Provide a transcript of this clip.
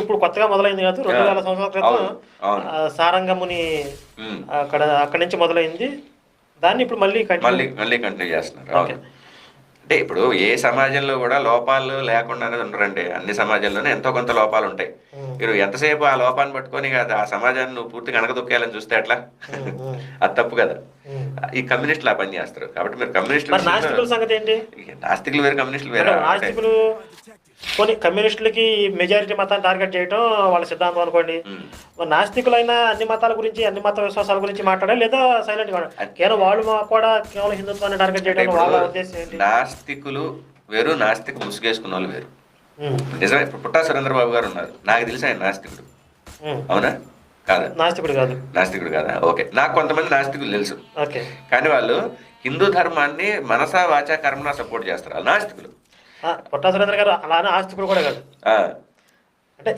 ఇప్పుడు కొత్తగా మొదలైంది కాదు, 2000 సంవత్సరాల క్రితం సారంగముని అక్కడి నుంచి మొదలైంది. దాన్ని ఇప్పుడు మళ్ళీ కంటిన్యూ చేస్తున్నారు. అంటే ఇప్పుడు ఏ సమాజంలో కూడా లోపాలు లేకుండానే ఉండరండి. అన్ని సమాజంలోనే ఎంతో కొంత లోపాలు ఉంటాయి. మీరు ఎంతసేపు ఆ లోపాన్ని పట్టుకొని ఆ సమాజాన్ని నువ్వు పూర్తిగా అనగదొక్కేయాలని చూస్తే ఎట్లా? అది తప్పు కదా. ఈ కమ్యూనిస్టులు ఆ పని చేస్తారు. కాబట్టి మీరు నాస్తికుల సంగతి ఏంటి? నాస్తికులు వేరు, కమ్యూనిస్టులు వేరు. నాస్తికులు కొన్ని కమ్యూనిస్టులకి మెజారిటీ మతాన్ని టార్గెట్ చేయడం వాళ్ళ సిద్ధాంతం అనుకోండి. నాస్తికులైన అన్ని మతాల గురించి, అన్ని మత విశ్వాసాల గురించి మాట్లాడాలి, లేదా సైలెంట్ గా కేవలం వాళ్ళు కూడా కేవలం హిందుత్వాన్ని టార్గెట్ చేయడం వాళ్ళ ఉద్దేశం ఏంటి? నాస్తికులు వేరు, నాస్తిక ముసుగేసుకున్న వాళ్ళు వేరు. నిజమే. ఇప్పుడు పుట్టా సురేంద్రబాబు గారు ఉన్నారు, నాకు తెలిసి ఆయన నాస్తికుడు. అవునా కాదా? నాస్తికుడు కాదా? ఓకే, నాకు కొంతమంది నాస్తికులు తెలుసు. కానీ వాళ్ళు హిందూ ధర్మాన్ని మనసా వాచా కర్మనా సపోర్ట్ చేస్తారు. నాస్తికులు. పుట్టా సురేంద్ర గారు అలానే ఆస్తికుడు కూడా కాదు. అంటే